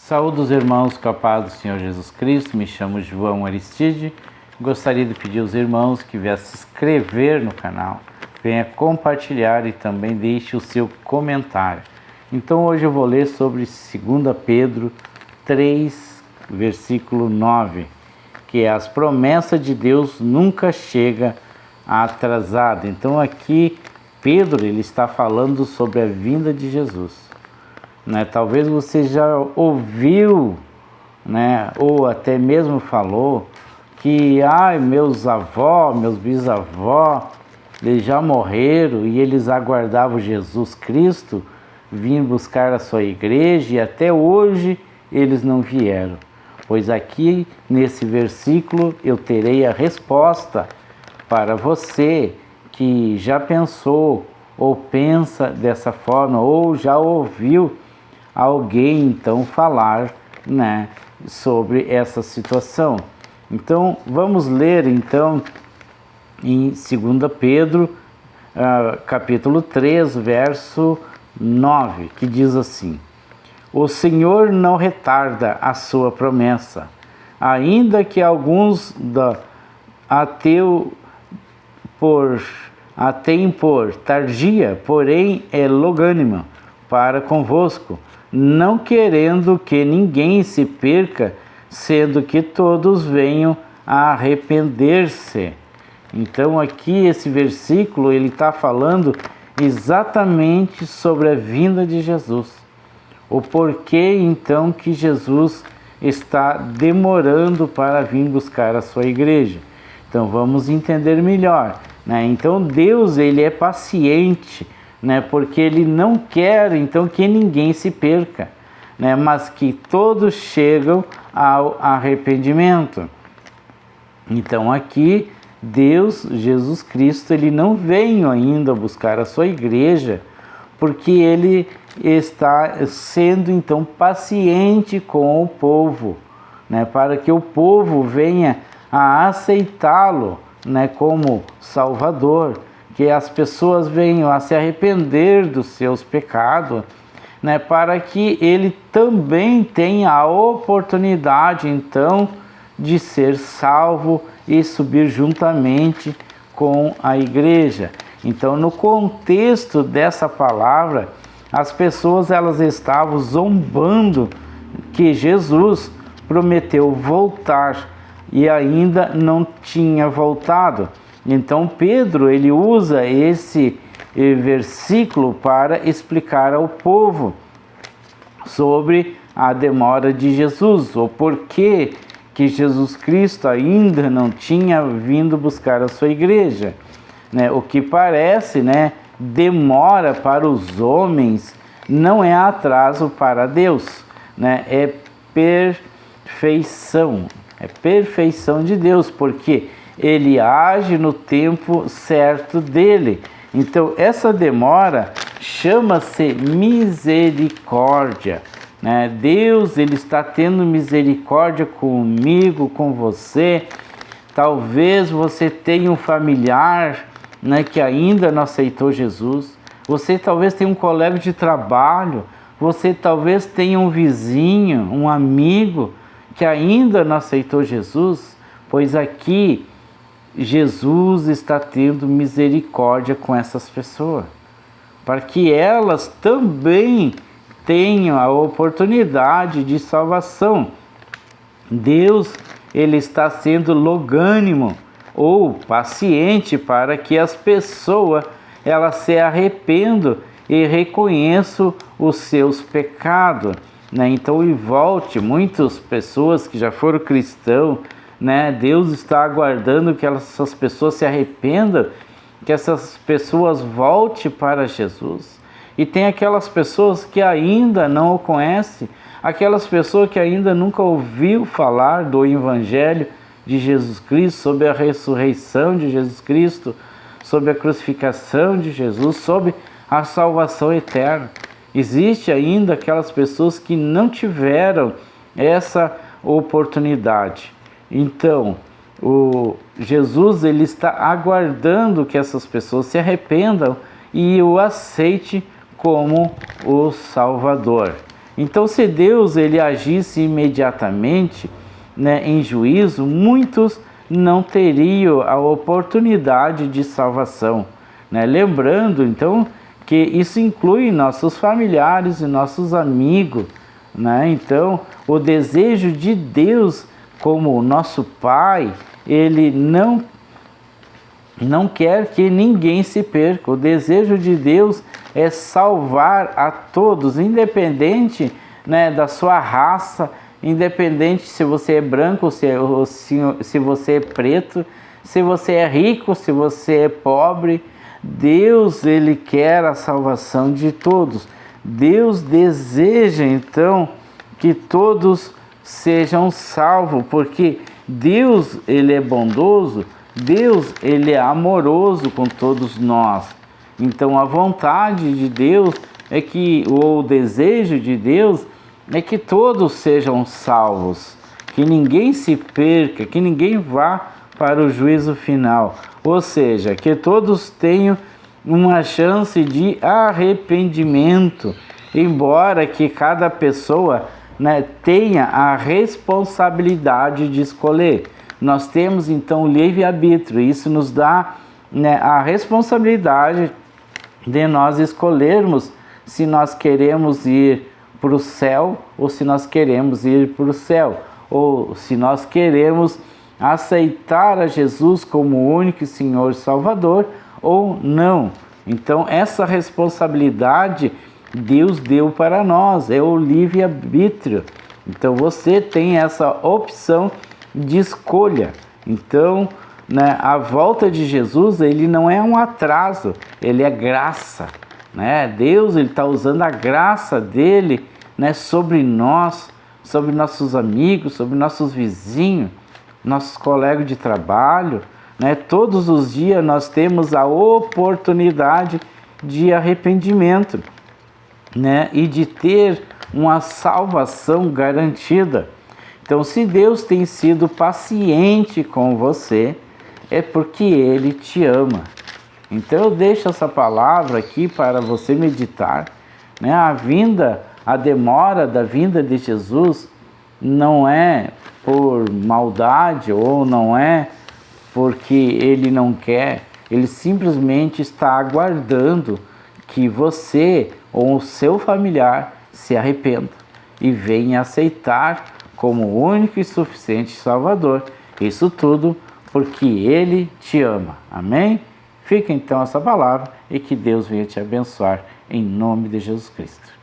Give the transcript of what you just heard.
Saúde os irmãos com a paz do Senhor Jesus Cristo. Me chamo João Aristide. Gostaria de pedir aos irmãos que venham se inscrever no canal, venha compartilhar e também deixe o seu comentário. Então hoje eu vou ler sobre 2 Pedro 3, versículo 9, que é: as promessas de Deus nunca chegam atrasada. Então aqui Pedro ele está falando sobre a vinda de Jesus. Talvez você já ouviu, ou até mesmo falou que meus avós, meus bisavós, eles já morreram e eles aguardavam Jesus Cristo vir buscar a sua igreja e até hoje eles não vieram. Pois aqui nesse versículo eu terei a resposta para você que já pensou ou pensa dessa forma ou já ouviu alguém então falar sobre essa situação. Então vamos ler então em 2 Pedro capítulo 3, verso 9, que diz assim: o Senhor não retarda a sua promessa, ainda que alguns a têm por tardia, porém é longânima para convosco, não querendo que ninguém se perca, sendo que todos venham a arrepender-se. Então aqui esse versículo ele está falando exatamente sobre a vinda de Jesus. O porquê então que Jesus está demorando para vir buscar a sua igreja. Então vamos entender melhor. Então Deus ele é paciente, porque ele não quer então que ninguém se perca, mas que todos chegam ao arrependimento. Então aqui Deus, Jesus Cristo, ele não veio ainda buscar a sua igreja, porque ele está sendo então paciente com o povo, para que o povo venha a aceitá-lo, como Salvador, que as pessoas venham a se arrepender dos seus pecados, para que ele também tenha a oportunidade então de ser salvo e subir juntamente com a igreja. Então, no contexto dessa palavra, as pessoas elas estavam zombando que Jesus prometeu voltar e ainda não tinha voltado. Então Pedro ele usa esse versículo para explicar ao povo sobre a demora de Jesus, o porquê que Jesus Cristo ainda não tinha vindo buscar a sua igreja. O que parece, demora para os homens não é atraso para Deus, é perfeição de Deus, porque ele age no tempo certo dele. Então essa demora chama-se misericórdia. Deus ele está tendo misericórdia comigo, com você. Talvez você tenha um familiar que ainda não aceitou Jesus. Você talvez tenha um colega de trabalho. Você talvez tenha um vizinho, um amigo que ainda não aceitou Jesus. Pois aqui Jesus está tendo misericórdia com essas pessoas, para que elas também tenham a oportunidade de salvação. Deus ele está sendo longânimo ou paciente para que as pessoas elas se arrependam e reconheçam os seus pecados. Então, e volte, muitas pessoas que já foram cristãos, Deus está aguardando que essas pessoas se arrependam, que essas pessoas voltem para Jesus. E tem aquelas pessoas que ainda não o conhecem, aquelas pessoas que ainda nunca ouviu falar do Evangelho de Jesus Cristo, sobre a ressurreição de Jesus Cristo, sobre a crucificação de Jesus, sobre a salvação eterna. Existe ainda aquelas pessoas que não tiveram essa oportunidade. Então, Jesus ele está aguardando que essas pessoas se arrependam e o aceite como o Salvador. Então, se Deus ele agisse imediatamente, né, em juízo, muitos não teriam a oportunidade de salvação, né? Lembrando, então, que isso inclui nossos familiares e nossos amigos, né? Então, o desejo de Deus como nosso Pai, Ele não quer que ninguém se perca. O desejo de Deus é salvar a todos, independente, né, da sua raça, independente se você é branco, se você é preto, se você é rico, se você é pobre. Deus, Ele quer a salvação de todos. Deus deseja, então, que todos sejam salvos, porque Deus, Ele é bondoso, Deus, Ele é amoroso com todos nós. Então, a vontade de Deus é que, ou o desejo de Deus é que todos sejam salvos, que ninguém se perca, que ninguém vá para o juízo final. Ou seja, que todos tenham uma chance de arrependimento, embora que cada pessoa, né, tenha a responsabilidade de escolher. Nós temos então o livre-arbítrio, isso nos dá, né, a responsabilidade de nós escolhermos se nós queremos ir para o céu ou se nós queremos ir para o céu, ou se nós queremos aceitar a Jesus como o único Senhor Salvador ou não. Então, essa responsabilidade Deus deu para nós, é o livre-arbítrio. Então, você tem essa opção de escolha. Então, né, a volta de Jesus, ele não é um atraso, ele é graça, né? Deus, ele está usando a graça dele, né, sobre nós, sobre nossos amigos, sobre nossos vizinhos, nossos colegas de trabalho, né? Todos os dias nós temos a oportunidade de arrependimento, né, e de ter uma salvação garantida. Então, se Deus tem sido paciente com você, é porque Ele te ama. Então, eu deixo essa palavra aqui para você meditar, né? A demora da vinda de Jesus não é por maldade ou não é porque Ele não quer, Ele simplesmente está aguardando que você ou o seu familiar se arrependa e venha aceitar como o único e suficiente Salvador. Isso tudo porque Ele te ama. Amém? Fica então essa palavra e que Deus venha te abençoar em nome de Jesus Cristo.